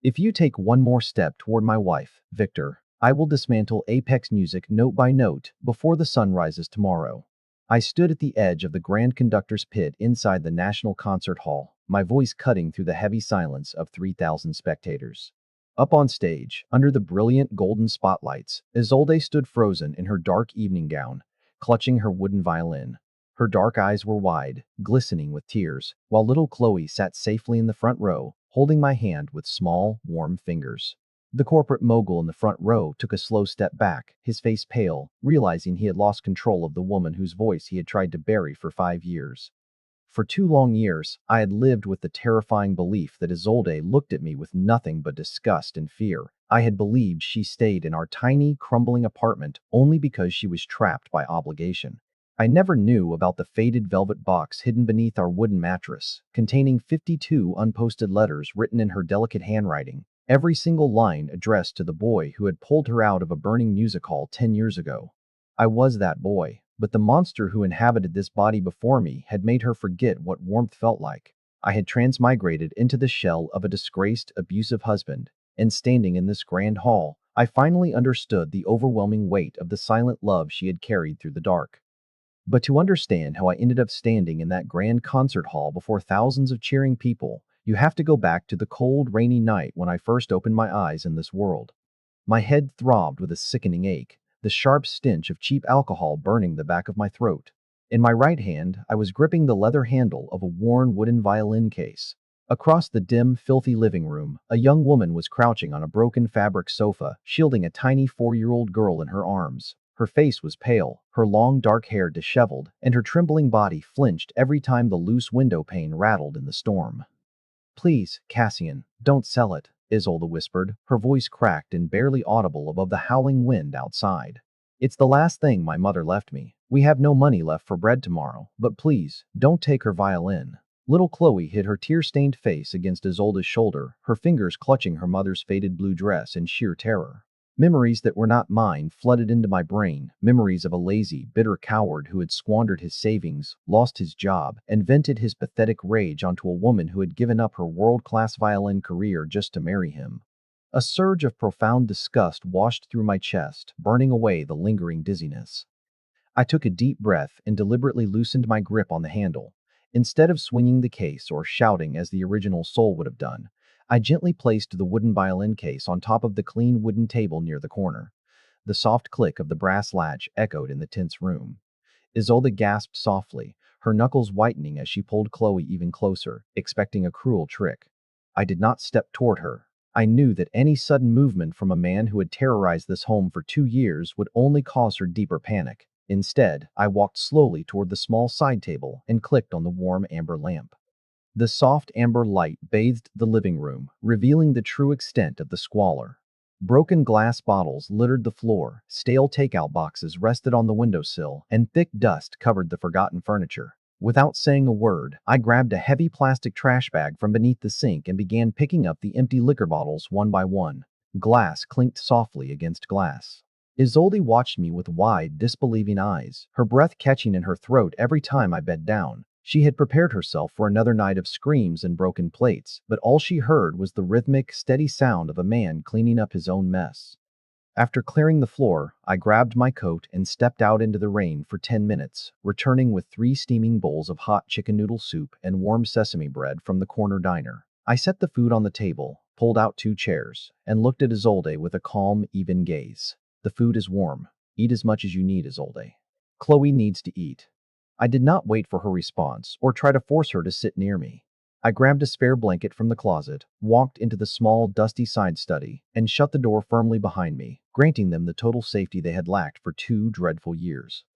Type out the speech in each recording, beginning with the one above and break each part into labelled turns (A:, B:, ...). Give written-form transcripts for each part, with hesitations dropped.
A: If you take one more step toward my wife, Victor, I will dismantle Apex Music note by note before the sun rises tomorrow. I stood at the edge of the Grand Conductor's pit inside the National Concert Hall, my voice cutting through the heavy silence of 3,000 spectators. Up on stage, under the brilliant golden spotlights, Isolde stood frozen in her dark evening gown, clutching her wooden violin. Her dark eyes were wide, glistening with tears, while little Chloe sat safely in the front row, holding my hand with small, warm fingers. The corporate mogul in the front row took a slow step back, his face pale, realizing he had lost control of the woman whose voice he had tried to bury for 5 years. For 2 long years, I had lived with the terrifying belief that Isolde looked at me with nothing but disgust and fear. I had believed she stayed in our tiny, crumbling apartment only because she was trapped by obligation. I never knew about the faded velvet box hidden beneath our wooden mattress, containing 52 unposted letters written in her delicate handwriting, every single line addressed to the boy who had pulled her out of a burning music hall 10 years ago. I was that boy, but the monster who inhabited this body before me had made her forget what warmth felt like. I had transmigrated into the shell of a disgraced, abusive husband, and standing in this grand hall, I finally understood the overwhelming weight of the silent love she had carried through the dark. But to understand how I ended up standing in that grand concert hall before thousands of cheering people, you have to go back to the cold, rainy night when I first opened my eyes in this world. My head throbbed with a sickening ache, the sharp stench of cheap alcohol burning the back of my throat. In my right hand, I was gripping the leather handle of a worn wooden violin case. Across the dim, filthy living room, a young woman was crouching on a broken fabric sofa, shielding a tiny 4-year-old girl in her arms. Her face was pale, her long dark hair disheveled, and her trembling body flinched every time the loose window pane rattled in the storm. "Please, Cassian, don't sell it," Isolde whispered, her voice cracked and barely audible above the howling wind outside. "It's the last thing my mother left me. We have no money left for bread tomorrow, but please, don't take her violin." Little Chloe hid her tear-stained face against Isolde's shoulder, her fingers clutching her mother's faded blue dress in sheer terror. Memories that were not mine flooded into my brain, memories of a lazy, bitter coward who had squandered his savings, lost his job, and vented his pathetic rage onto a woman who had given up her world-class violin career just to marry him. A surge of profound disgust washed through my chest, burning away the lingering dizziness. I took a deep breath and deliberately loosened my grip on the handle. Instead of swinging the case or shouting as the original soul would have done, I gently placed the wooden violin case on top of the clean wooden table near the corner. The soft click of the brass latch echoed in the tense room. Isolde gasped softly, her knuckles whitening as she pulled Chloe even closer, expecting a cruel trick. I did not step toward her. I knew that any sudden movement from a man who had terrorized this home for 2 years would only cause her deeper panic. Instead, I walked slowly toward the small side table and clicked on the warm amber lamp. The soft amber light bathed the living room, revealing the true extent of the squalor. Broken glass bottles littered the floor, stale takeout boxes rested on the windowsill, and thick dust covered the forgotten furniture. Without saying a word, I grabbed a heavy plastic trash bag from beneath the sink and began picking up the empty liquor bottles one by one. Glass clinked softly against glass. Isolde watched me with wide, disbelieving eyes, her breath catching in her throat every time I bent down. She had prepared herself for another night of screams and broken plates, but all she heard was the rhythmic, steady sound of a man cleaning up his own mess. After clearing the floor, I grabbed my coat and stepped out into the rain for 10 minutes, returning with 3 steaming bowls of hot chicken noodle soup and warm sesame bread from the corner diner. I set the food on the table, pulled out 2 chairs, and looked at Isolde with a calm, even gaze. "The food is warm. Eat as much as you need, Isolde. Chloe needs to eat." I did not wait for her response or try to force her to sit near me. I grabbed a spare blanket from the closet, walked into the small, dusty side study, and shut the door firmly behind me, granting them the total safety they had lacked for 2 dreadful years.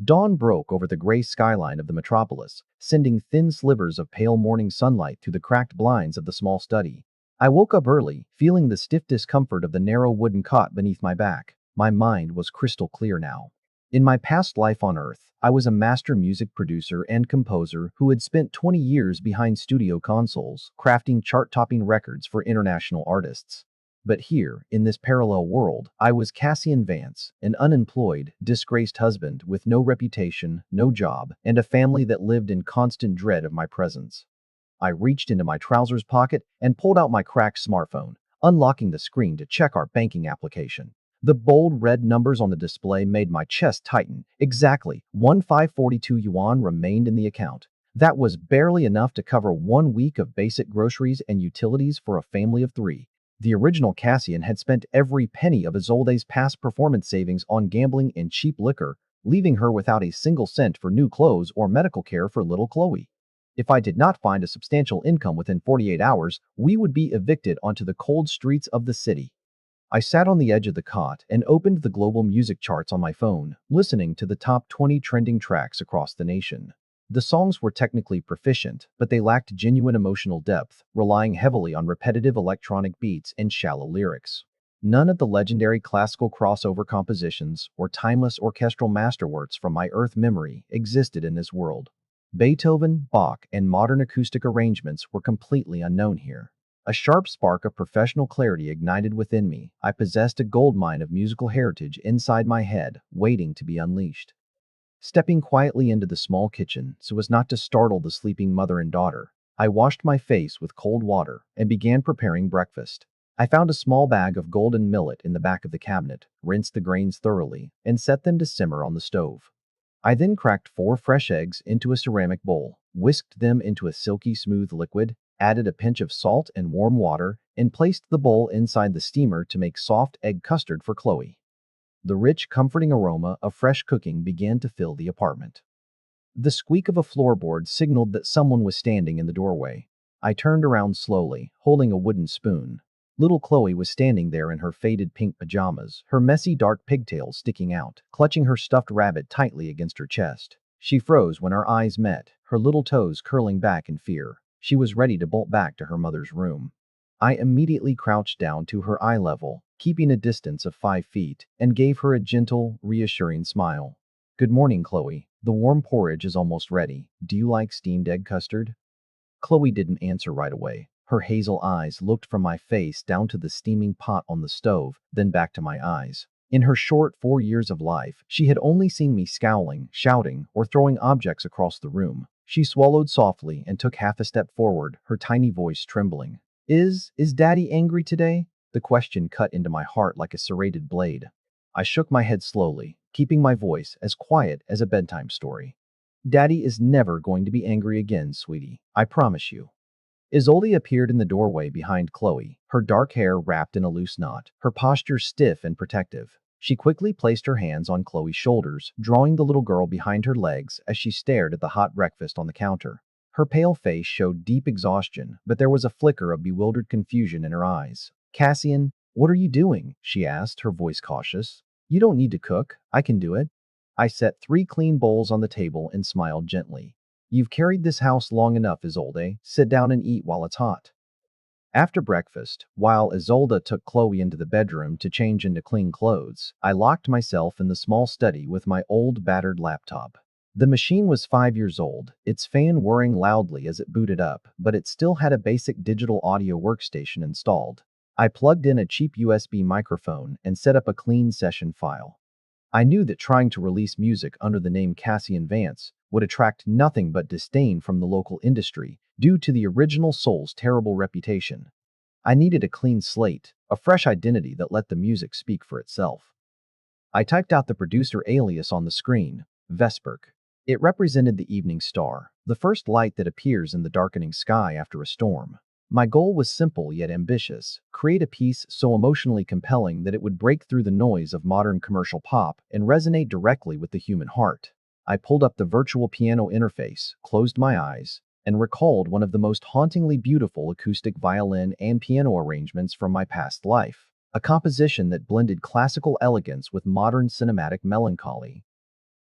A: Dawn broke over the gray skyline of the metropolis, sending thin slivers of pale morning sunlight through the cracked blinds of the small study. I woke up early, feeling the stiff discomfort of the narrow wooden cot beneath my back. My mind was crystal clear now. In my past life on Earth, I was a master music producer and composer who had spent 20 years behind studio consoles, crafting chart-topping records for international artists. But here, in this parallel world, I was Cassian Vance, an unemployed, disgraced husband with no reputation, no job, and a family that lived in constant dread of my presence. I reached into my trousers pocket and pulled out my cracked smartphone, unlocking the screen to check our banking application. The bold red numbers on the display made my chest tighten. Exactly 1542 yuan remained in the account. That was barely enough to cover 1 week of basic groceries and utilities for a family of 3. The original Cassian had spent every penny of Isolde's past performance savings on gambling and cheap liquor, leaving her without a single cent for new clothes or medical care for little Chloe. If I did not find a substantial income within 48 hours, we would be evicted onto the cold streets of the city. I sat on the edge of the cot and opened the global music charts on my phone, listening to the top 20 trending tracks across the nation. The songs were technically proficient, but they lacked genuine emotional depth, relying heavily on repetitive electronic beats and shallow lyrics. None of the legendary classical crossover compositions or timeless orchestral masterworks from my Earth memory existed in this world. Beethoven, Bach, and modern acoustic arrangements were completely unknown here. A sharp spark of professional clarity ignited within me. I possessed a goldmine of musical heritage inside my head, waiting to be unleashed. Stepping quietly into the small kitchen so as not to startle the sleeping mother and daughter, I washed my face with cold water and began preparing breakfast. I found a small bag of golden millet in the back of the cabinet, rinsed the grains thoroughly, and set them to simmer on the stove. I then cracked 4 fresh eggs into a ceramic bowl, whisked them into a silky smooth liquid, added a pinch of salt and warm water, and placed the bowl inside the steamer to make soft egg custard for Chloe. The rich, comforting aroma of fresh cooking began to fill the apartment. The squeak of a floorboard signaled that someone was standing in the doorway. I turned around slowly, holding a wooden spoon. Little Chloe was standing there in her faded pink pajamas, her messy dark pigtails sticking out, clutching her stuffed rabbit tightly against her chest. She froze when our eyes met, her little toes curling back in fear. She was ready to bolt back to her mother's room. I immediately crouched down to her eye level, keeping a distance of 5 feet, and gave her a gentle, reassuring smile. "Good morning, Chloe. The warm porridge is almost ready. Do you like steamed egg custard?" Chloe didn't answer right away. Her hazel eyes looked from my face down to the steaming pot on the stove, then back to my eyes. In her short 4 years of life, she had only seen me scowling, shouting, or throwing objects across the room. She swallowed softly and took half a step forward, her tiny voice trembling. Is Daddy angry today?" The question cut into my heart like a serrated blade. I shook my head slowly, keeping my voice as quiet as a bedtime story. "Daddy is never going to be angry again, sweetie. I promise you." Isolde appeared in the doorway behind Chloe, her dark hair wrapped in a loose knot, her posture stiff and protective. She quickly placed her hands on Chloe's shoulders, drawing the little girl behind her legs as she stared at the hot breakfast on the counter. Her pale face showed deep exhaustion, but there was a flicker of bewildered confusion in her eyes. "Cassian, what are you doing?" she asked, her voice cautious. "You don't need to cook. I can do it." I set 3 clean bowls on the table and smiled gently. "You've carried this house long enough, Isolde. Sit down and eat while it's hot." After breakfast, while Isolde took Chloe into the bedroom to change into clean clothes, I locked myself in the small study with my old battered laptop. The machine was 5 years old, its fan whirring loudly as it booted up, but it still had a basic digital audio workstation installed. I plugged in a cheap USB microphone and set up a clean session file. I knew that trying to release music under the name Cassian Vance would attract nothing but disdain from the local industry due to the original soul's terrible reputation. I needed a clean slate, a fresh identity that let the music speak for itself. I typed out the producer alias on the screen, VESPER. It represented the evening star, the first light that appears in the darkening sky after a storm. My goal was simple yet ambitious: create a piece so emotionally compelling that it would break through the noise of modern commercial pop and resonate directly with the human heart. I pulled up the virtual piano interface, closed my eyes, and recalled one of the most hauntingly beautiful acoustic violin and piano arrangements from my past life, a composition that blended classical elegance with modern cinematic melancholy.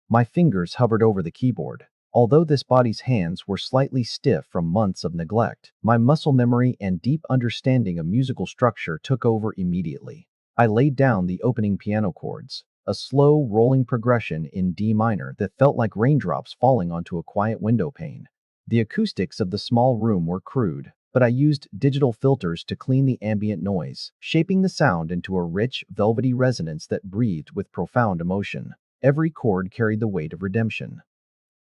A: My fingers hovered over the keyboard. Although this body's hands were slightly stiff from months of neglect, my muscle memory and deep understanding of musical structure took over immediately. I laid down the opening piano chords, a slow, rolling progression in D minor that felt like raindrops falling onto a quiet window pane. The acoustics of the small room were crude, but I used digital filters to clean the ambient noise, shaping the sound into a rich, velvety resonance that breathed with profound emotion. Every chord carried the weight of redemption.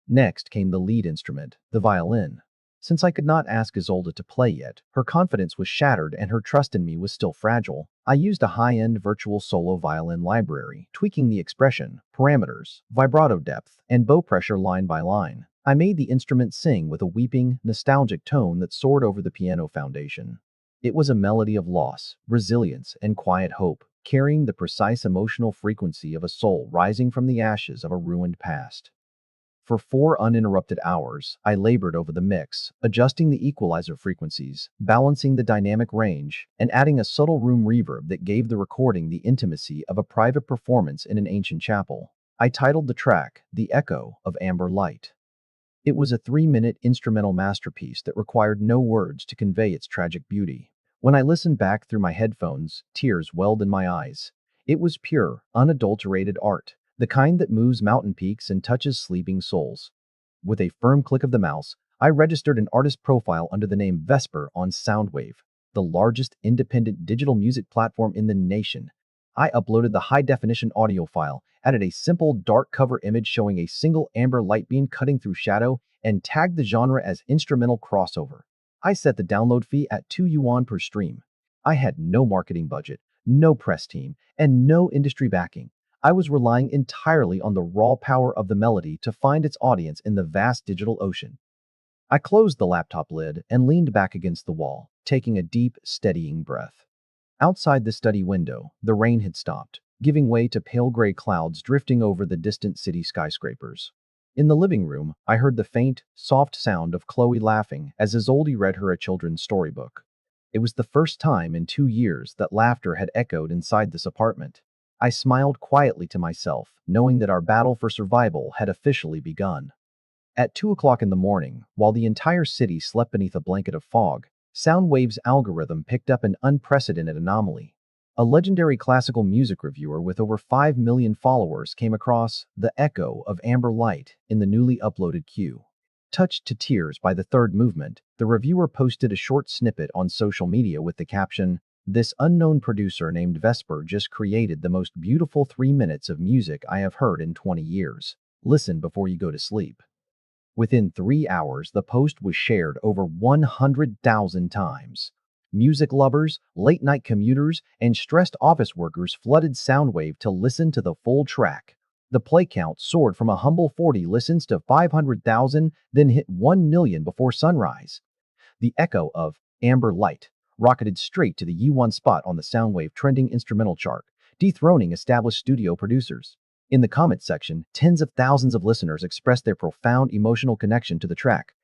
A: Next came the lead instrument, the violin. Since I could not ask Isolde to play yet, her confidence was shattered and her trust in me was still fragile. I used a high-end virtual solo violin library, tweaking the expression, parameters, vibrato depth, and bow pressure line by line. I made the instrument sing with a weeping, nostalgic tone that soared over the piano foundation. It was a melody of loss, resilience, and quiet hope, carrying the precise emotional frequency of a soul rising from the ashes of a ruined past. For 4 uninterrupted hours, I labored over the mix, adjusting the equalizer frequencies, balancing the dynamic range, and adding a subtle room reverb that gave the recording the intimacy of a private performance in an ancient chapel. I titled the track, "The Echo of Amber Light." It was a 3-minute instrumental masterpiece that required no words to convey its tragic beauty. When I listened back through my headphones, tears welled in my eyes. It was pure, unadulterated art, the kind that moves mountain peaks and touches sleeping souls. With a firm click of the mouse, I registered an artist profile under the name VESPER on Soundwave, the largest independent digital music platform in the nation. I uploaded the high-definition audio file, added a simple dark cover image showing a single amber light beam cutting through shadow, and tagged the genre as instrumental crossover. I set the download fee at 2 yuan per stream. I had no marketing budget, no press team, and no industry backing. I was relying entirely on the raw power of the melody to find its audience in the vast digital ocean. I closed the laptop lid and leaned back against the wall, taking a deep, steadying breath. Outside the study window, the rain had stopped, giving way to pale gray clouds drifting over the distant city skyscrapers. In the living room, I heard the faint, soft sound of Chloe laughing as Isolde read her a children's storybook. It was the first time in 2 years that laughter had echoed inside this apartment. I smiled quietly to myself, knowing that our battle for survival had officially begun. At 2 o'clock in the morning, while the entire city slept beneath a blanket of fog, Soundwave's algorithm picked up an unprecedented anomaly. A legendary classical music reviewer with over 5 million followers came across "The Echo of Amber Light" in the newly uploaded queue. Touched to tears by the third movement, the reviewer posted a short snippet on social media with the caption, "This unknown producer named Vesper just created the most beautiful 3 minutes of music I have heard in 20 years. Listen before you go to sleep." Within 3 hours, the post was shared over 100,000 times. Music lovers, late-night commuters, and stressed office workers flooded Soundwave to listen to the full track. The play count soared from a humble 40 listens to 500,000, then hit 1 million before sunrise. The Echo of Amber Light rocketed straight to the yuan spot on the Soundwave trending instrumental chart, dethroning established studio producers. In the comments section, tens of thousands of listeners expressed their profound emotional connection to the track.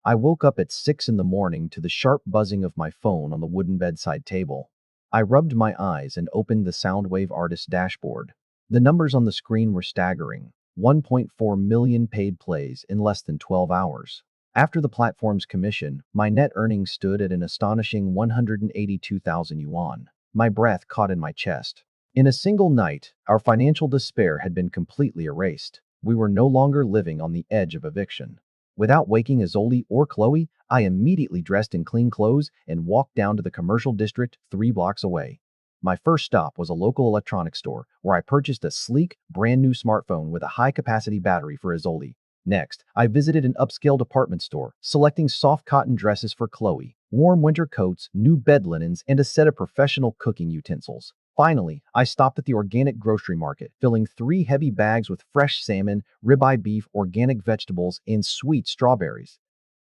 A: I woke up at 6 in the morning to the sharp buzzing of my phone on the wooden bedside table. I rubbed my eyes and opened the Soundwave artist's dashboard. The numbers on the screen were staggering: 1.4 million paid plays in less than 12 hours. After the platform's commission, my net earnings stood at an astonishing 182,000 yuan. My breath caught in my chest. In a single night, our financial despair had been completely erased. We were no longer living on the edge of eviction. Without waking Isolde or Chloe, I immediately dressed in clean clothes and walked down to the commercial district 3 blocks away. My first stop was a local electronics store, where I purchased a sleek, brand new smartphone with a high-capacity battery for Isolde. Next, I visited an upscale department store, selecting soft cotton dresses for Chloe, warm winter coats, new bed linens, and a set of professional cooking utensils. Finally, I stopped at the organic grocery market, filling 3 heavy bags with fresh salmon, ribeye beef, organic vegetables, and sweet strawberries.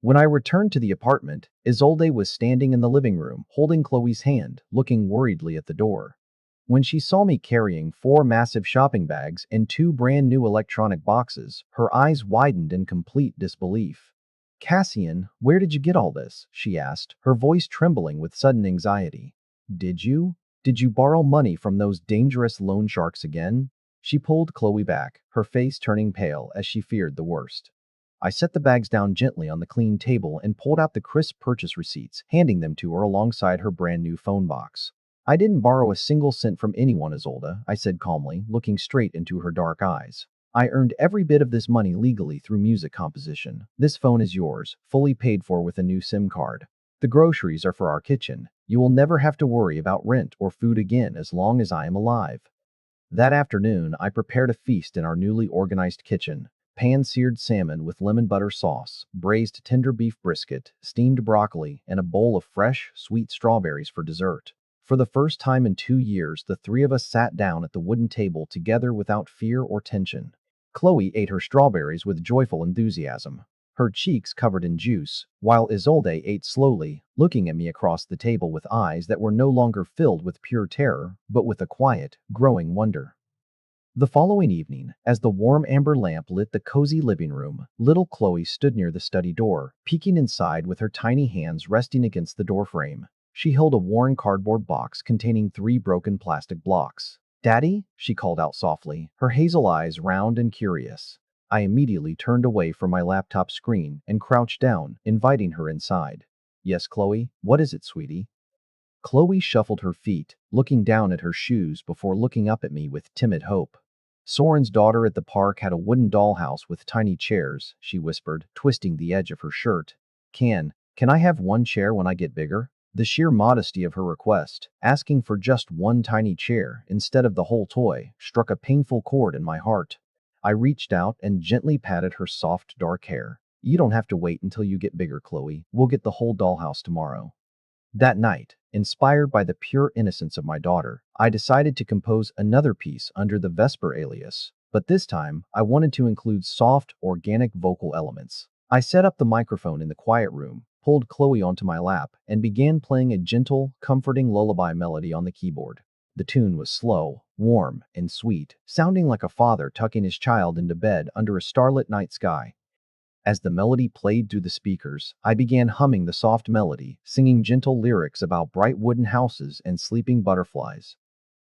A: When I returned to the apartment, Isolde was standing in the living room, holding Chloe's hand, looking worriedly at the door. When she saw me carrying 4 massive shopping bags and 2 brand new electronic boxes, her eyes widened in complete disbelief. "Cassian, where did you get all this?" she asked, her voice trembling with sudden anxiety. Did you borrow money from those dangerous loan sharks again?" She pulled Chloe back, her face turning pale as she feared the worst. I set the bags down gently on the clean table and pulled out the crisp purchase receipts, handing them to her alongside her brand new phone box. "I didn't borrow a single cent from anyone, Isolde," I said calmly, looking straight into her dark eyes. "I earned every bit of this money legally through music composition. This phone is yours, fully paid for with a new SIM card. The groceries are for our kitchen. You will never have to worry about rent or food again as long as I am alive." That afternoon, I prepared a feast in our newly organized kitchen. pan-seared salmon with lemon butter sauce, braised tender beef brisket, steamed broccoli, and a bowl of fresh, sweet strawberries for dessert. For the first time in 2 years, the three of us sat down at the wooden table together without fear or tension. Chloe ate her strawberries with joyful enthusiasm, her cheeks covered in juice, while Isolde ate slowly, looking at me across the table with eyes that were no longer filled with pure terror, but with a quiet, growing wonder. The following evening, as the warm amber lamp lit the cozy living room, little Chloe stood near the study door, peeking inside with her tiny hands resting against the doorframe. She held a worn cardboard box containing 3 broken plastic blocks. "Daddy?" she called out softly, her hazel eyes round and curious. I immediately turned away from my laptop screen and crouched down, inviting her inside. "Yes, Chloe? What is it, sweetie?" Chloe shuffled her feet, looking down at her shoes before looking up at me with timid hope. "Soren's daughter at the park had a wooden dollhouse with tiny chairs," she whispered, twisting the edge of her shirt. Can I have one chair when I get bigger?" The sheer modesty of her request, asking for just one tiny chair instead of the whole toy, struck a painful chord in my heart. I reached out and gently patted her soft, dark hair. "You don't have to wait until you get bigger, Chloe. We'll get the whole dollhouse tomorrow." That night, inspired by the pure innocence of my daughter, I decided to compose another piece under the VESPER alias, but this time I wanted to include soft, organic vocal elements. I set up the microphone in the quiet room, pulled Chloe onto my lap, and began playing a gentle, comforting lullaby melody on the keyboard. The tune was slow, warm, and sweet, sounding like a father tucking his child into bed under a starlit night sky. As the melody played through the speakers, I began humming the soft melody, singing gentle lyrics about bright wooden houses and sleeping butterflies.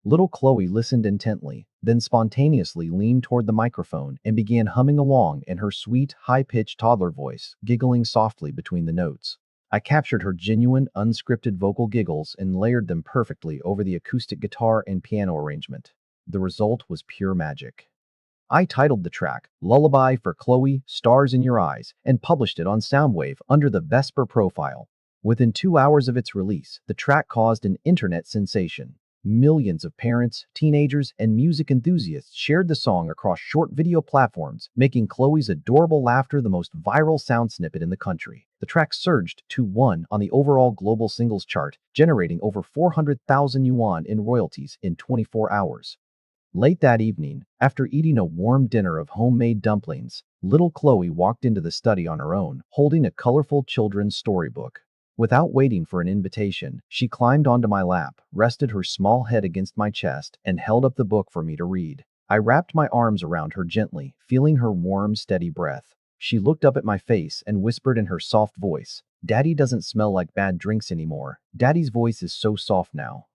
A: Little Chloe listened intently, then spontaneously leaned toward the microphone and began humming along in her sweet, high-pitched toddler voice, giggling softly between the notes. I captured her genuine, unscripted vocal giggles and layered them perfectly over the acoustic guitar and piano arrangement. The result was pure magic. I titled the track "Lullaby for Chloe, Stars in Your Eyes" and published it on Soundwave under the VESPER profile. Within 2 hours of its release, the track caused an internet sensation. Millions of parents, teenagers, and music enthusiasts shared the song across short video platforms, making Chloe's adorable laughter the most viral sound snippet in the country. The track surged to 1 on the overall global singles chart, generating over 400,000 yuan in royalties in 24 hours. Late that evening, after eating a warm dinner of homemade dumplings, little Chloe walked into the study on her own, holding a colorful children's storybook. Without waiting for an invitation, she climbed onto my lap, rested her small head against my chest, and held up the book for me to read. I wrapped my arms around her gently, feeling her warm, steady breath. She looked up at my face and whispered in her soft voice, "Daddy doesn't smell like bad drinks anymore. Daddy's voice is so soft now."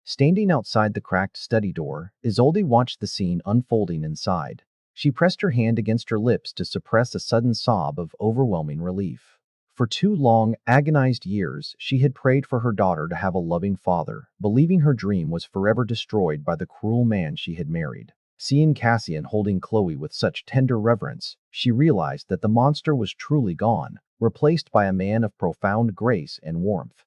A: Standing outside the cracked study door, Isolde watched the scene unfolding inside. She pressed her hand against her lips to suppress a sudden sob of overwhelming relief. For 2 long, agonized years, she had prayed for her daughter to have a loving father, believing her dream was forever destroyed by the cruel man she had married. Seeing Cassian holding Chloe with such tender reverence, she realized that the monster was truly gone, replaced by a man of profound grace and warmth.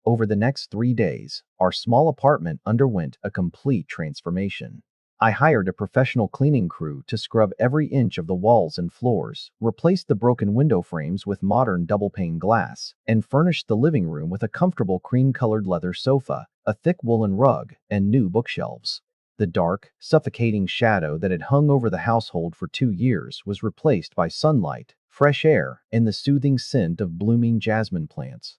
A: Over the next 3 days, our small apartment underwent a complete transformation. I hired a professional cleaning crew to scrub every inch of the walls and floors, replaced the broken window frames with modern double-pane glass, and furnished the living room with a comfortable cream-colored leather sofa, a thick woolen rug, and new bookshelves. The dark, suffocating shadow that had hung over the household for 2 years was replaced by sunlight, fresh air, and the soothing scent of blooming jasmine plants.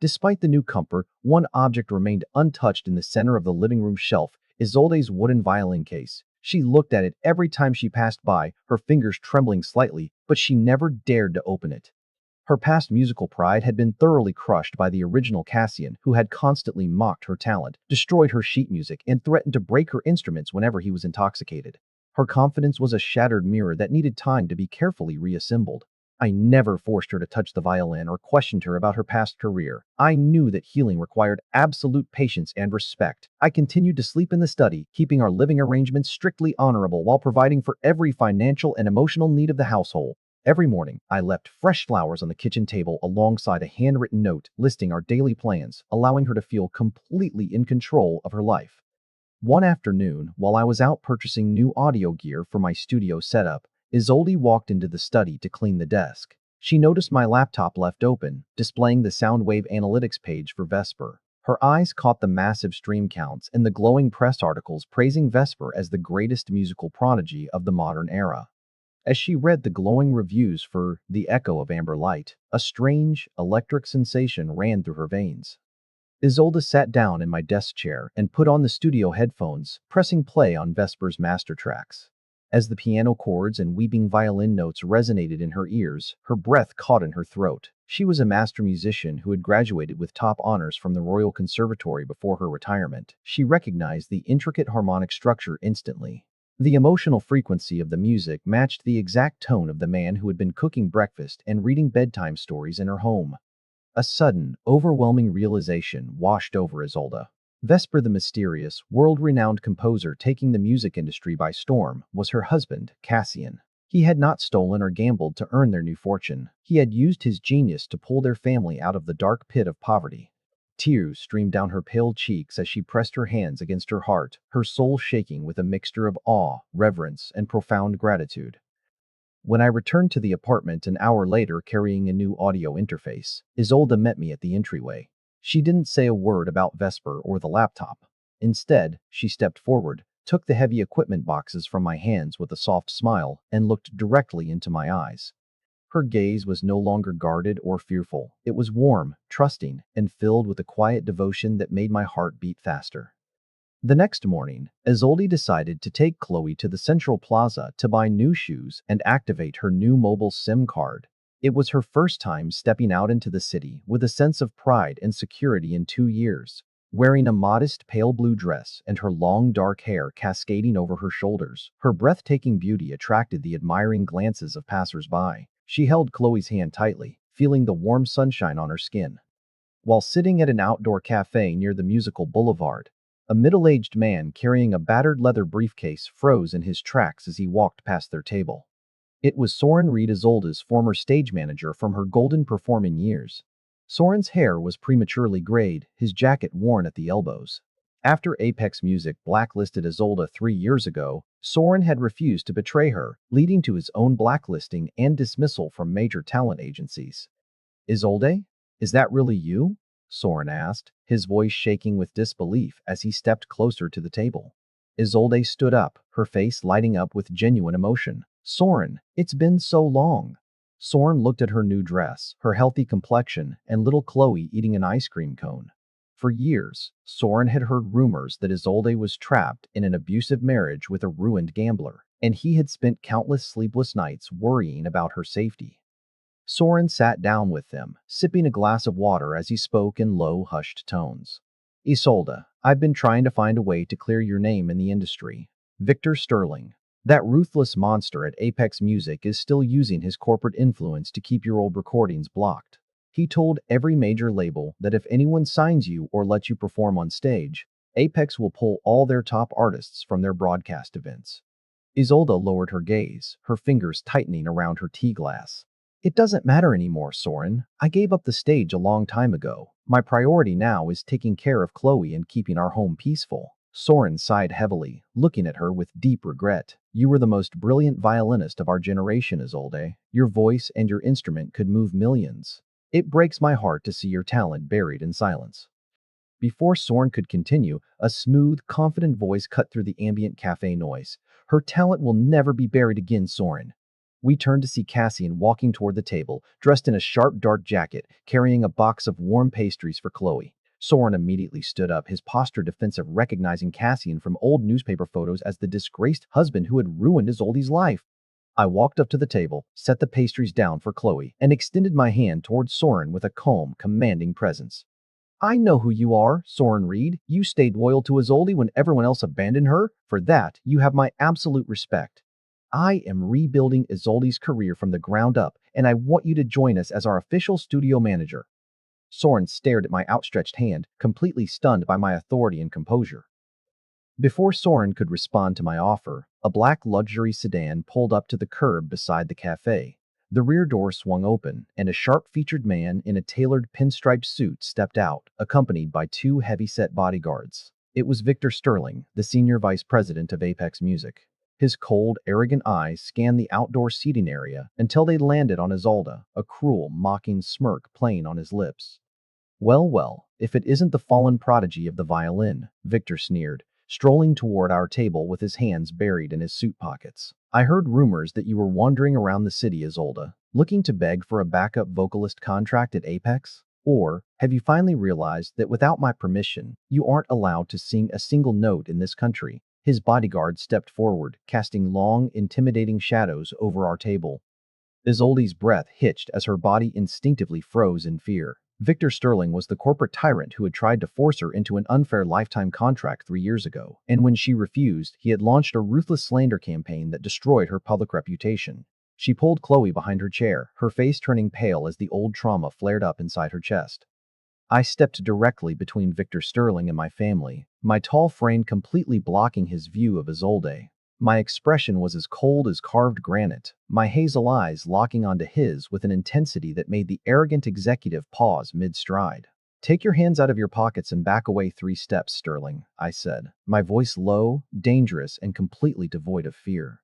A: Despite the new comfort, one object remained untouched in the center of the living room shelf, Isolde's wooden violin case. She looked at it every time she passed by, her fingers trembling slightly, but she never dared to open it. Her past musical pride had been thoroughly crushed by the original Cassian, who had constantly mocked her talent, destroyed her sheet music, and threatened to break her instruments whenever he was intoxicated. Her confidence was a shattered mirror that needed time to be carefully reassembled. I never forced her to touch the violin or questioned her about her past career. I knew that healing required absolute patience and respect. I continued to sleep in the study, keeping our living arrangements strictly honorable while providing for every financial and emotional need of the household. Every morning, I left fresh flowers on the kitchen table alongside a handwritten note listing our daily plans, allowing her to feel completely in control of her life. One afternoon, while I was out purchasing new audio gear for my studio setup, Isolde walked into the study to clean the desk. She noticed my laptop left open, displaying the Soundwave analytics page for VESPER. Her eyes caught the massive stream counts and the glowing press articles praising VESPER as the greatest musical prodigy of the modern era. As she read the glowing reviews for The Echo of Amber Light, a strange, electric sensation ran through her veins. Isolde sat down in my desk chair and put on the studio headphones, pressing play on Vesper's master tracks. As the piano chords and weeping violin notes resonated in her ears, her breath caught in her throat. She was a master musician who had graduated with top honors from the Royal Conservatory before her retirement. She recognized the intricate harmonic structure instantly. The emotional frequency of the music matched the exact tone of the man who had been cooking breakfast and reading bedtime stories in her home. A sudden, overwhelming realization washed over Isolde. Vesper, the mysterious, world-renowned composer taking the music industry by storm, was her husband, Cassian. He had not stolen or gambled to earn their new fortune. He had used his genius to pull their family out of the dark pit of poverty. Tears streamed down her pale cheeks as she pressed her hands against her heart, her soul shaking with a mixture of awe, reverence, and profound gratitude. When I returned to the apartment an hour later carrying a new audio interface, Isolde met me at the entryway. She didn't say a word about Vesper or the laptop. Instead, she stepped forward, took the heavy equipment boxes from my hands with a soft smile, and looked directly into my eyes. Her gaze was no longer guarded or fearful. It was warm, trusting, and filled with a quiet devotion that made my heart beat faster. The next morning, Isolde decided to take Chloe to the Central Plaza to buy new shoes and activate her new mobile SIM card. It was her first time stepping out into the city with a sense of pride and security in 2 years. Wearing a modest pale blue dress and her long dark hair cascading over her shoulders, her breathtaking beauty attracted the admiring glances of passers-by. She held Chloe's hand tightly, feeling the warm sunshine on her skin. While sitting at an outdoor cafe near the musical boulevard, a middle-aged man carrying a battered leather briefcase froze in his tracks as he walked past their table. It was Soren Reed, Isolde's former stage manager from her golden performing years. Soren's hair was prematurely grayed, his jacket worn at the elbows. After Apex Music blacklisted Isolde 3 years ago, Soren had refused to betray her, leading to his own blacklisting and dismissal from major talent agencies. Isolde? Is that really you? Soren asked, his voice shaking with disbelief as he stepped closer to the table. Isolde stood up, her face lighting up with genuine emotion. Soren, it's been so long. Soren looked at her new dress, her healthy complexion, and little Chloe eating an ice cream cone. For years, Soren had heard rumors that Isolde was trapped in an abusive marriage with a ruined gambler, and he had spent countless sleepless nights worrying about her safety. Soren sat down with them, sipping a glass of water as he spoke in low, hushed tones. Isolde, I've been trying to find a way to clear your name in the industry. Victor Sterling. That ruthless monster at Apex Music is still using his corporate influence to keep your old recordings blocked. He told every major label that if anyone signs you or lets you perform on stage, Apex will pull all their top artists from their broadcast events. Isolde lowered her gaze, her fingers tightening around her tea glass. It doesn't matter anymore, Soren. I gave up the stage a long time ago. My priority now is taking care of Chloe and keeping our home peaceful. Soren sighed heavily, looking at her with deep regret. You were the most brilliant violinist of our generation, Isolde. Your voice and your instrument could move millions. It breaks my heart to see your talent buried in silence. Before Soren could continue, a smooth, confident voice cut through the ambient cafe noise. Her talent will never be buried again, Soren. We turned to see Cassian walking toward the table, dressed in a sharp dark jacket, carrying a box of warm pastries for Chloe. Soren immediately stood up, his posture defensive, recognizing Cassian from old newspaper photos as the disgraced husband who had ruined Isolde's life. I walked up to the table, set the pastries down for Chloe, and extended my hand towards Soren with a calm, commanding presence. I know who you are, Soren Reed. You stayed loyal to Isolde when everyone else abandoned her. For that, you have my absolute respect. I am rebuilding Isolde's career from the ground up, and I want you to join us as our official studio manager. Soren stared at my outstretched hand, completely stunned by my authority and composure. Before Soren could respond to my offer, a black luxury sedan pulled up to the curb beside the cafe. The rear door swung open, and a sharp-featured man in a tailored pinstriped suit stepped out, accompanied by two heavy-set bodyguards. It was Victor Sterling, the senior vice president of Apex Music. His cold, arrogant eyes scanned the outdoor seating area until they landed on Isolde, a cruel, mocking smirk playing on his lips. Well, well, if it isn't the fallen prodigy of the violin, Victor sneered, strolling toward our table with his hands buried in his suit pockets. I heard rumors that you were wandering around the city, Isolde, looking to beg for a backup vocalist contract at Apex? Or have you finally realized that without my permission, you aren't allowed to sing a single note in this country? His bodyguard stepped forward, casting long, intimidating shadows over our table. Isolde's breath hitched as her body instinctively froze in fear. Victor Sterling was the corporate tyrant who had tried to force her into an unfair lifetime contract 3 years ago, and when she refused, he had launched a ruthless slander campaign that destroyed her public reputation. She pulled Chloe behind her chair, her face turning pale as the old trauma flared up inside her chest. I stepped directly between Victor Sterling and my family, my tall frame completely blocking his view of Isolde. My expression was as cold as carved granite, my hazel eyes locking onto his with an intensity that made the arrogant executive pause mid-stride. "Take your hands out of your pockets and back away 3 steps, Sterling," I said, my voice low, dangerous, and completely devoid of fear.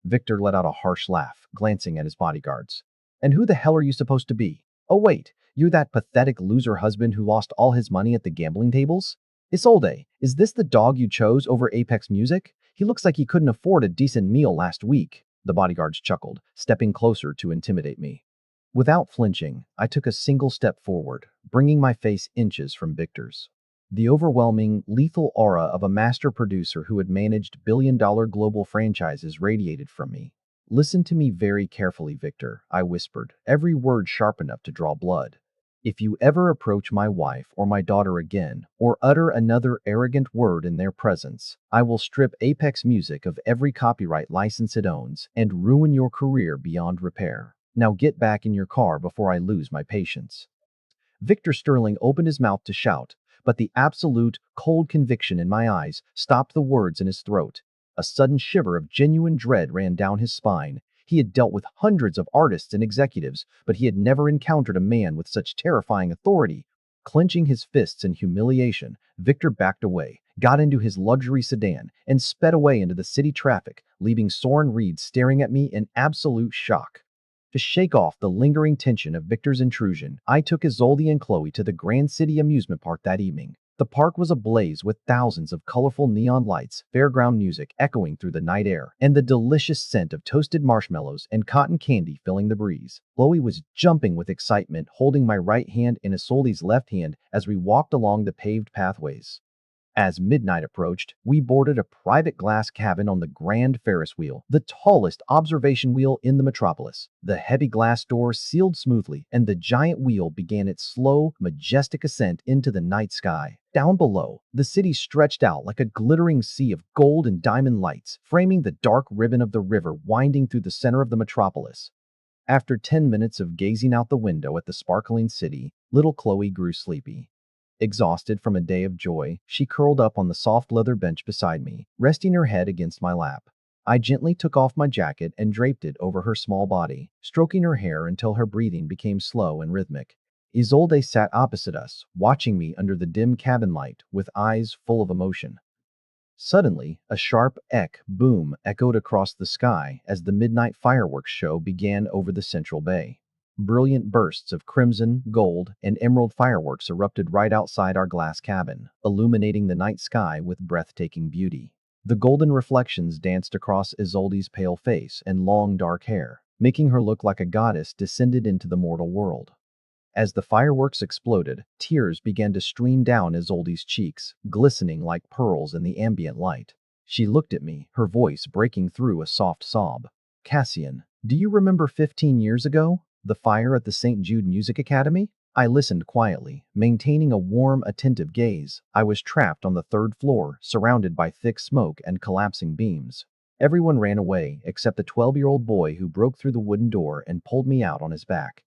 A: Victor let out a harsh laugh, glancing at his bodyguards. "And who the hell are you supposed to be? Oh wait, you're that pathetic loser husband who lost all his money at the gambling tables? Isolde, is this the dog you chose over Apex Music? He looks like he couldn't afford a decent meal last week." The bodyguards chuckled, stepping closer to intimidate me. Without flinching, I took a single step forward, bringing my face inches from Victor's. The overwhelming, lethal aura of a master producer who had managed billion-dollar global franchises radiated from me. "Listen to me very carefully, Victor," I whispered, every word sharp enough to draw blood. "If you ever approach my wife or my daughter again, or utter another arrogant word in their presence, I will strip Apex Music of every copyright license it owns and ruin your career beyond repair. Now get back in your car before I lose my patience." Victor Sterling opened his mouth to shout, but the absolute, cold conviction in my eyes stopped the words in his throat. A sudden shiver of genuine dread ran down his spine. He had dealt with hundreds of artists and executives, but he had never encountered a man with such terrifying authority. Clenching his fists in humiliation, Victor backed away, got into his luxury sedan, and sped away into the city traffic, leaving Soren Reed staring at me in absolute shock. To shake off the lingering tension of Victor's intrusion, I took Isolde and Chloe to the Grand City amusement park that evening. The park was ablaze with thousands of colorful neon lights, fairground music echoing through the night air, and the delicious scent of toasted marshmallows and cotton candy filling the breeze. Chloe was jumping with excitement, holding my right hand in Isolde's left hand as we walked along the paved pathways. As midnight approached, we boarded a private glass cabin on the Grand Ferris wheel, the tallest observation wheel in the metropolis. The heavy glass doors sealed smoothly, and the giant wheel began its slow, majestic ascent into the night sky. Down below, the city stretched out like a glittering sea of gold and diamond lights, framing the dark ribbon of the river winding through the center of the metropolis. After 10 minutes of gazing out the window at the sparkling city, little Chloe grew sleepy. Exhausted from a day of joy, she curled up on the soft leather bench beside me, resting her head against my lap. I gently took off my jacket and draped it over her small body, stroking her hair until her breathing became slow and rhythmic. Isolde sat opposite us, watching me under the dim cabin light with eyes full of emotion. Suddenly, a sharp boom echoed across the sky as the midnight fireworks show began over the central bay. Brilliant bursts of crimson, gold, and emerald fireworks erupted right outside our glass cabin, illuminating the night sky with breathtaking beauty. The golden reflections danced across Isolde's pale face and long dark hair, making her look like a goddess descended into the mortal world. As the fireworks exploded, tears began to stream down Isolde's cheeks, glistening like pearls in the ambient light. She looked at me, her voice breaking through a soft sob. "Cassian, do you remember 15 years ago? The fire at the St. Jude Music Academy?" I listened quietly, maintaining a warm, attentive gaze. I was trapped on the 3rd floor, surrounded by thick smoke and collapsing beams. Everyone ran away, except the 12-year-old boy who broke through the wooden door and pulled me out on his back.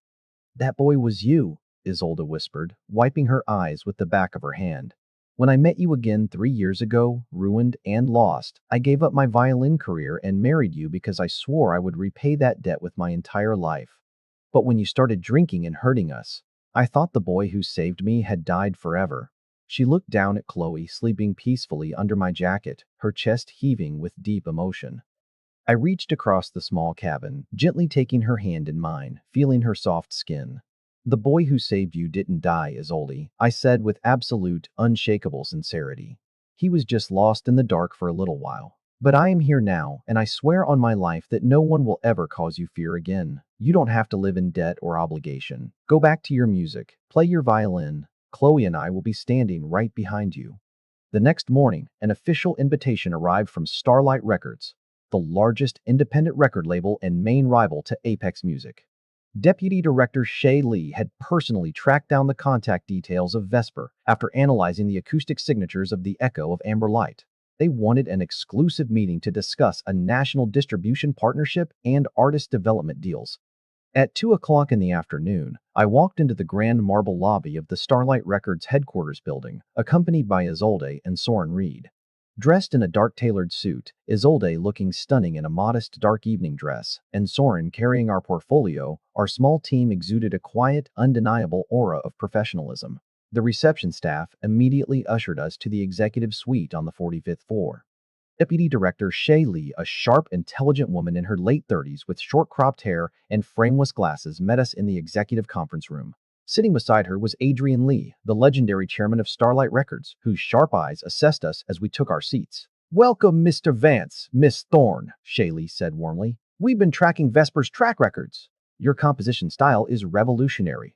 A: "That boy was you," Isolde whispered, wiping her eyes with the back of her hand. "When I met you again 3 years ago, ruined and lost, I gave up my violin career and married you because I swore I would repay that debt with my entire life. But when you started drinking and hurting us, I thought the boy who saved me had died forever." She looked down at Chloe sleeping peacefully under my jacket, her chest heaving with deep emotion. I reached across the small cabin, gently taking her hand in mine, feeling her soft skin. The boy who saved you didn't die, Isolde, I said with absolute, unshakable sincerity. He was just lost in the dark for a little while. But I am here now, and I swear on my life that no one will ever cause you fear again. You don't have to live in debt or obligation. Go back to your music, play your violin. Chloe and I will be standing right behind you. The next morning, an official invitation arrived from Starlight Records, the largest independent record label and main rival to Apex Music. Deputy Director Shay Lee had personally tracked down the contact details of VESPER after analyzing the acoustic signatures of the Echo of Amber Light. They wanted an exclusive meeting to discuss a national distribution partnership and artist development deals. At 2 o'clock in the afternoon, I walked into the grand marble lobby of the Starlight Records headquarters building, accompanied by Isolde and Soren Reed. Dressed in a dark tailored suit, Isolde looking stunning in a modest dark evening dress, and Soren carrying our portfolio, our small team exuded a quiet, undeniable aura of professionalism. The reception staff immediately ushered us to the executive suite on the 45th floor. Deputy Director Shay Lee, a sharp, intelligent woman in her late 30s with short cropped hair and frameless glasses, met us in the executive conference room. Sitting beside her was Adrian Lee, the legendary chairman of Starlight Records, whose sharp eyes assessed us as we took our seats. "Welcome, Mr. Vance, Miss Thorne," Shay Lee said warmly. "We've been tracking Vesper's track records. Your composition style is revolutionary."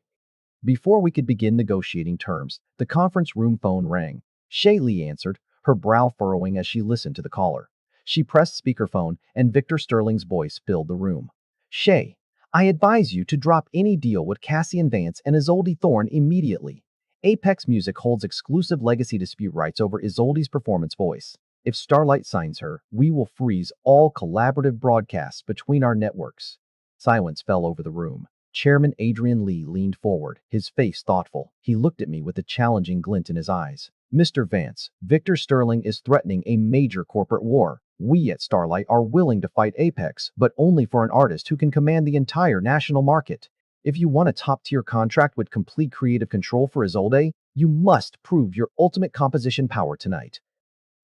A: Before we could begin negotiating terms, the conference room phone rang. Shay Lee answered, her brow furrowing as she listened to the caller. She pressed speakerphone, and Victor Sterling's voice filled the room. "Shay, I advise you to drop any deal with Cassian Vance and Isolde Thorne immediately. Apex Music holds exclusive legacy dispute rights over Isolde's performance voice. If Starlight signs her, we will freeze all collaborative broadcasts between our networks." Silence fell over the room. Chairman Adrian Lee leaned forward, his face thoughtful. He looked at me with a challenging glint in his eyes. "Mr. Vance, Victor Sterling is threatening a major corporate war. We at Starlight are willing to fight Apex, but only for an artist who can command the entire national market. If you want a top-tier contract with complete creative control for Isolde, you must prove your ultimate composition power tonight."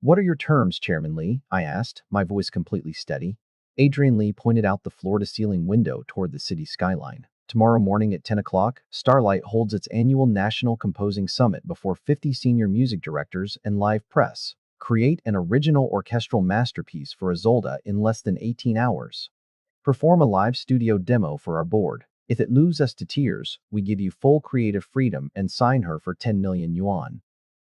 A: "What are your terms, Chairman Lee?" I asked, my voice completely steady. Adrian Lee pointed out the floor-to-ceiling window toward the city skyline. "Tomorrow morning at 10 o'clock, Starlight holds its annual National Composing Summit before 50 senior music directors and live press. Create an original orchestral masterpiece for Isolde in less than 18 hours. Perform a live studio demo for our board. If it moves us to tears, we give you full creative freedom and sign her for 10 million yuan."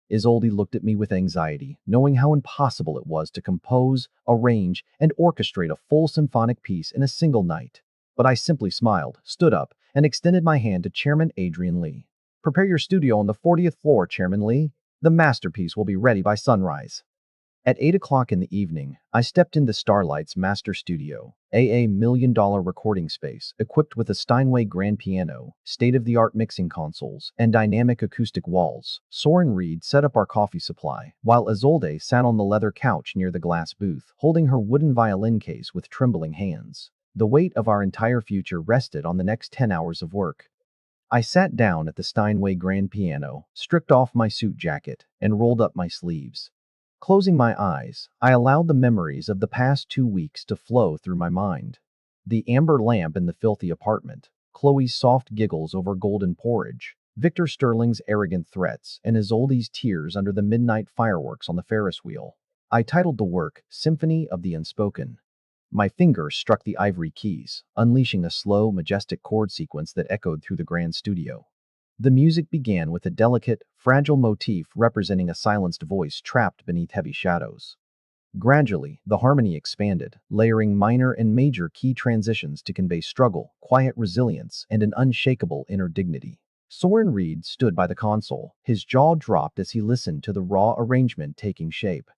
A: Isolde looked at me with anxiety, knowing how impossible it was to compose, arrange, and orchestrate a full symphonic piece in a single night. But I simply smiled, stood up, and extended my hand to Chairman Adrian Lee. "Prepare your studio on the 40th floor, Chairman Lee. The masterpiece will be ready by sunrise." At 8 o'clock in the evening, I stepped into Starlight's master studio, a million-dollar recording space equipped with a Steinway grand piano, state-of-the-art mixing consoles, and dynamic acoustic walls. Soren Reed set up our coffee supply, while Isolde sat on the leather couch near the glass booth, holding her wooden violin case with trembling hands. The weight of our entire future rested on the next 10 hours of work. I sat down at the Steinway grand piano, stripped off my suit jacket, and rolled up my sleeves. Closing my eyes, I allowed the memories of the past 2 weeks to flow through my mind. The amber lamp in the filthy apartment, Chloe's soft giggles over golden porridge, Victor Sterling's arrogant threats, and Isolde's tears under the midnight fireworks on the Ferris wheel. I titled the work Symphony of the Unspoken. My fingers struck the ivory keys, unleashing a slow, majestic chord sequence that echoed through the grand studio. The music began with a delicate, fragile motif representing a silenced voice trapped beneath heavy shadows. Gradually, the harmony expanded, layering minor and major key transitions to convey struggle, quiet resilience, and an unshakable inner dignity. Soren Reed stood by the console, his jaw dropped as he listened to the raw arrangement taking shape.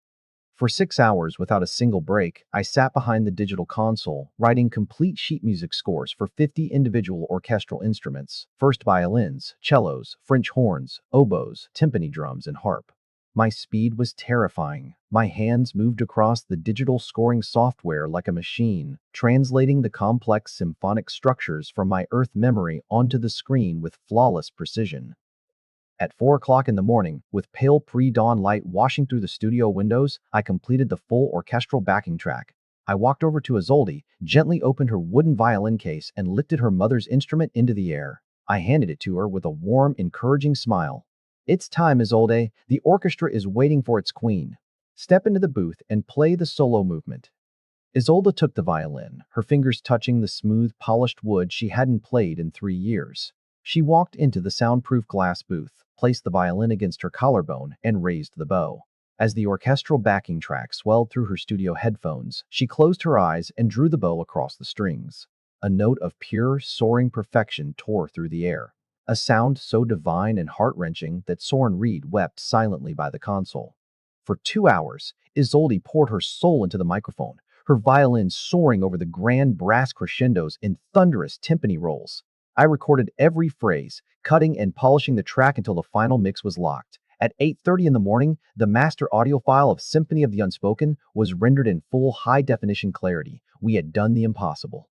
A: For 6 hours without a single break, I sat behind the digital console, writing complete sheet music scores for 50 individual orchestral instruments, first violins, cellos, French horns, oboes, timpani drums, and harp. My speed was terrifying. My hands moved across the digital scoring software like a machine, translating the complex symphonic structures from my earth memory onto the screen with flawless precision. At 4 o'clock in the morning, with pale pre-dawn light washing through the studio windows, I completed the full orchestral backing track. I walked over to Isolde, gently opened her wooden violin case, and lifted her mother's instrument into the air. I handed it to her with a warm, encouraging smile. It's time, Isolde. The orchestra is waiting for its queen. Step into the booth and play the solo movement. Isolde took the violin, her fingers touching the smooth, polished wood she hadn't played in 3 years. She walked into the soundproof glass booth, placed the violin against her collarbone, and raised the bow. As the orchestral backing track swelled through her studio headphones, she closed her eyes and drew the bow across the strings. A note of pure, soaring perfection tore through the air. A sound so divine and heart-wrenching that Soren Reed wept silently by the console. For 2 hours, Isolde poured her soul into the microphone, her violin soaring over the grand brass crescendos in thunderous timpani rolls. I recorded every phrase, cutting and polishing the track until the final mix was locked. At 8:30 in the morning, the master audio file of Symphony of the Unspoken was rendered in full high-definition clarity. We had done the impossible.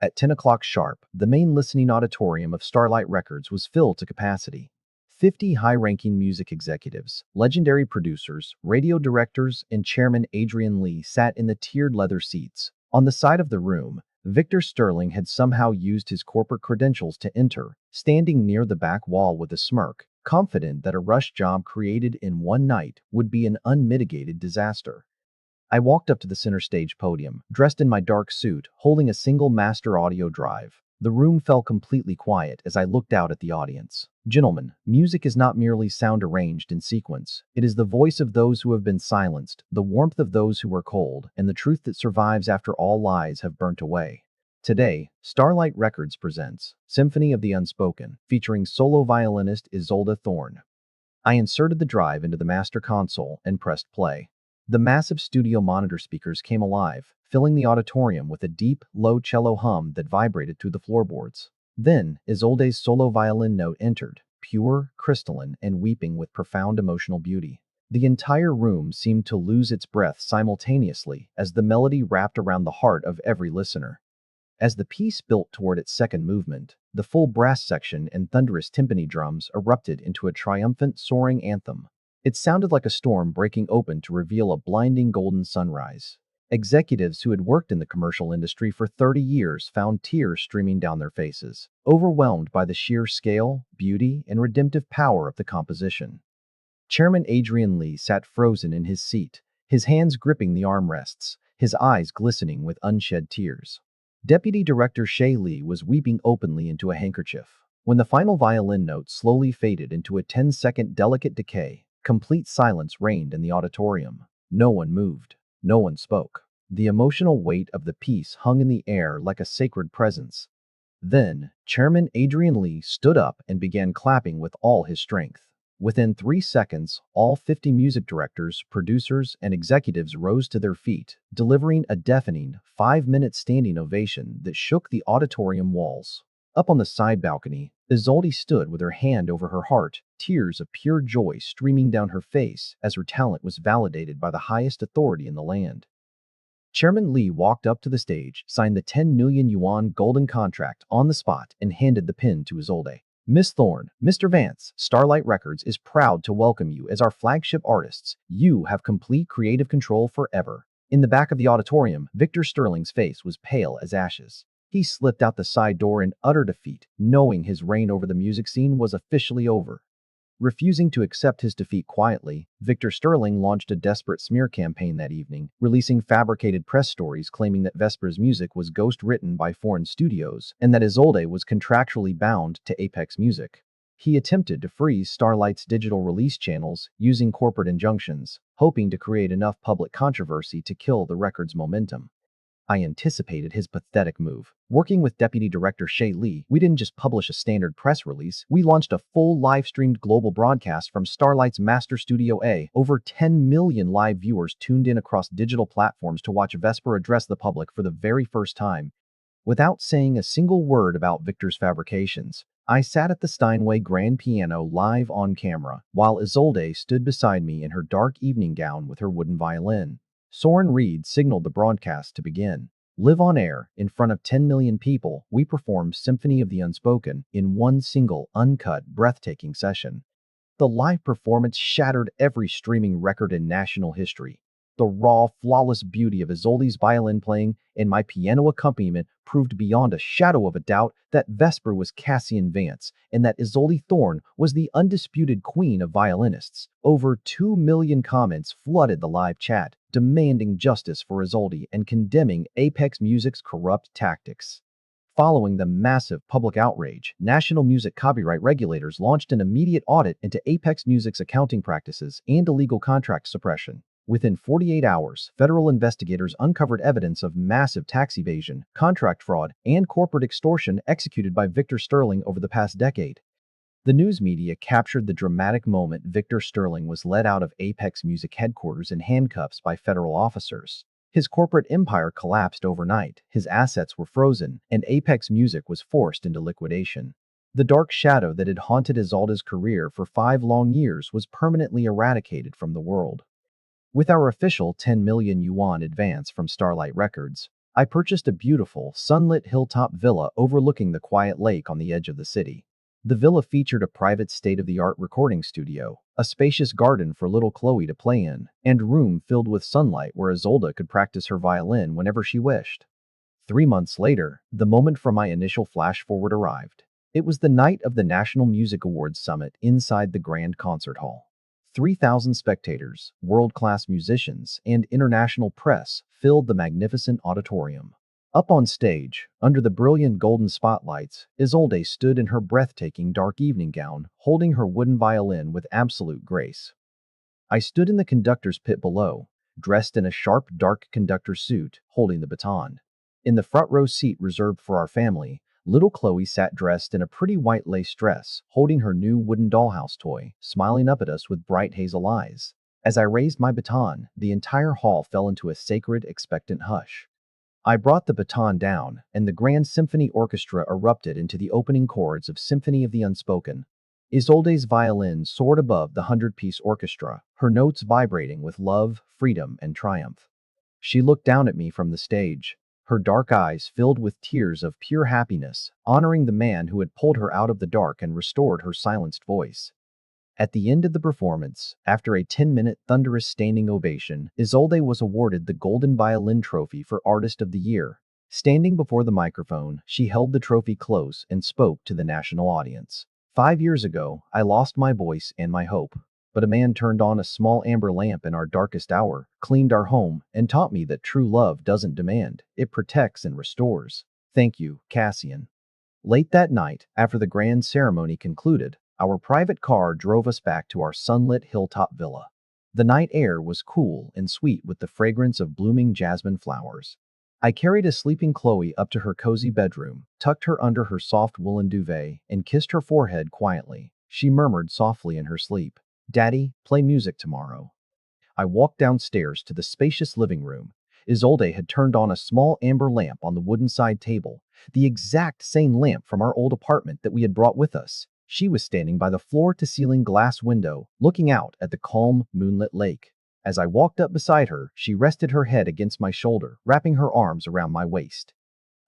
A: At 10 o'clock sharp, the main listening auditorium of Starlight Records was filled to capacity. 50 high-ranking music executives, legendary producers, radio directors, and Chairman Adrian Lee sat in the tiered leather seats. On the side of the room, Victor Sterling had somehow used his corporate credentials to enter, standing near the back wall with a smirk, confident that a rush job created in one night would be an unmitigated disaster. I walked up to the center stage podium, dressed in my dark suit, holding a single master audio drive. The room fell completely quiet as I looked out at the audience. Gentlemen, music is not merely sound arranged in sequence. It is the voice of those who have been silenced, the warmth of those who are cold, and the truth that survives after all lies have burnt away. Today, Starlight Records presents Symphony of the Unspoken, featuring solo violinist Isolde Thorn. I inserted the drive into the master console and pressed play. The massive studio monitor speakers came alive, filling the auditorium with a deep, low cello hum that vibrated through the floorboards. Then, Isolde's solo violin note entered, pure, crystalline, and weeping with profound emotional beauty. The entire room seemed to lose its breath simultaneously as the melody wrapped around the heart of every listener. As the piece built toward its second movement, the full brass section and thunderous timpani drums erupted into a triumphant, soaring anthem. It sounded like a storm breaking open to reveal a blinding golden sunrise. Executives who had worked in the commercial industry for 30 years found tears streaming down their faces, overwhelmed by the sheer scale, beauty, and redemptive power of the composition. Chairman Adrian Lee sat frozen in his seat, his hands gripping the armrests, his eyes glistening with unshed tears. Deputy Director Shay Lee was weeping openly into a handkerchief. When the final violin note slowly faded into a 10-second delicate decay, complete silence reigned in the auditorium. No one moved. No one spoke. The emotional weight of the piece hung in the air like a sacred presence. Then, Chairman Adrian Lee stood up and began clapping with all his strength. Within 3 seconds, all 50 music directors, producers, and executives rose to their feet, delivering a deafening, 5-minute standing ovation that shook the auditorium walls. Up on the side balcony, Isolde stood with her hand over her heart, tears of pure joy streaming down her face as her talent was validated by the highest authority in the land. Chairman Lee walked up to the stage, signed the 10 million yuan golden contract on the spot, and handed the pen to Isolde. Miss Thorne, Mr. Vance, Starlight Records is proud to welcome you as our flagship artists. You have complete creative control forever. In the back of the auditorium, Victor Sterling's face was pale as ashes. He slipped out the side door in utter defeat, knowing his reign over the music scene was officially over. Refusing to accept his defeat quietly, Victor Sterling launched a desperate smear campaign that evening, releasing fabricated press stories claiming that VESPER's music was ghost-written by foreign studios and that Isolde was contractually bound to Apex Music. He attempted to freeze Starlight's digital release channels using corporate injunctions, hoping to create enough public controversy to kill the record's momentum. I anticipated his pathetic move. Working with Deputy Director Shay Lee, we didn't just publish a standard press release, we launched a full live-streamed global broadcast from Starlight's Master Studio A. Over 10 million live viewers tuned in across digital platforms to watch VESPER address the public for the very first time. Without saying a single word about Victor's fabrications, I sat at the Steinway grand piano live on camera, while Isolde stood beside me in her dark evening gown with her wooden violin. Soren Reed signaled the broadcast to begin. Live on air, in front of 10 million people, we performed Symphony of the Unspoken in one single, uncut, breathtaking session. The live performance shattered every streaming record in national history. The raw, flawless beauty of Isolde's violin playing and my piano accompaniment proved beyond a shadow of a doubt that Vesper was Cassian Vance and that Isolde Thorne was the undisputed queen of violinists. Over 2 million comments flooded the live chat, demanding justice for Isolde and condemning Apex Music's corrupt tactics. Following the massive public outrage, national music copyright regulators launched an immediate audit into Apex Music's accounting practices and illegal contract suppression. Within 48 hours, federal investigators uncovered evidence of massive tax evasion, contract fraud, and corporate extortion executed by Victor Sterling over the past decade. The news media captured the dramatic moment Victor Sterling was led out of Apex Music headquarters in handcuffs by federal officers. His corporate empire collapsed overnight, his assets were frozen, and Apex Music was forced into liquidation. The dark shadow that had haunted Isolde's career for 5 long years was permanently eradicated from the world. With our official 10 million yuan advance from Starlight Records, I purchased a beautiful, sunlit hilltop villa overlooking the quiet lake on the edge of the city. The villa featured a private state-of-the-art recording studio, a spacious garden for little Chloe to play in, and room filled with sunlight where Isolde could practice her violin whenever she wished. 3 months later, the moment from my initial flash-forward arrived. It was the night of the National Music Awards Summit inside the Grand Concert Hall. 3,000 spectators, world-class musicians, and international press filled the magnificent auditorium. Up on stage, under the brilliant golden spotlights, Isolde stood in her breathtaking dark evening gown, holding her wooden violin with absolute grace. I stood in the conductor's pit below, dressed in a sharp dark conductor suit, holding the baton. In the front row seat reserved for our family, little Chloe sat dressed in a pretty white lace dress, holding her new wooden dollhouse toy, smiling up at us with bright hazel eyes. As I raised my baton, the entire hall fell into a sacred, expectant hush. I brought the baton down, and the Grand Symphony Orchestra erupted into the opening chords of Symphony of the Unspoken. Isolde's violin soared above the 100-piece orchestra, her notes vibrating with love, freedom, and triumph. She looked down at me from the stage, her dark eyes filled with tears of pure happiness, honoring the man who had pulled her out of the dark and restored her silenced voice. At the end of the performance, after a 10-minute thunderous standing ovation, Isolde was awarded the Golden Violin Trophy for Artist of the Year. Standing before the microphone, she held the trophy close and spoke to the national audience. 5 years ago, I lost my voice and my hope. But a man turned on a small amber lamp in our darkest hour, cleaned our home, and taught me that true love doesn't demand, it protects and restores. Thank you, Cassian. Late that night, after the grand ceremony concluded, our private car drove us back to our sunlit hilltop villa. The night air was cool and sweet with the fragrance of blooming jasmine flowers. I carried a sleeping Chloe up to her cozy bedroom, tucked her under her soft woolen duvet, and kissed her forehead quietly. She murmured softly in her sleep, "Daddy, play music tomorrow." I walked downstairs to the spacious living room. Isolde had turned on a small amber lamp on the wooden side table, the exact same lamp from our old apartment that we had brought with us. She was standing by the floor-to-ceiling glass window, looking out at the calm, moonlit lake. As I walked up beside her, she rested her head against my shoulder, wrapping her arms around my waist.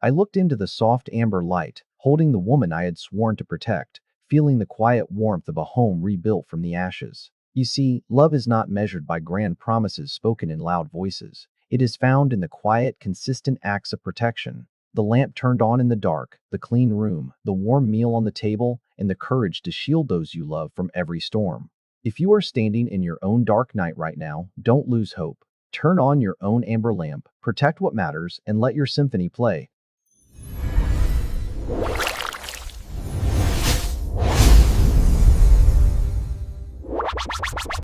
A: I looked into the soft amber light, holding the woman I had sworn to protect, feeling the quiet warmth of a home rebuilt from the ashes. You see, love is not measured by grand promises spoken in loud voices. It is found in the quiet, consistent acts of protection. The lamp turned on in the dark, the clean room, the warm meal on the table, and the courage to shield those you love from every storm. If you are standing in your own dark night right now, don't lose hope. Turn on your own amber lamp, protect what matters, and let your symphony play.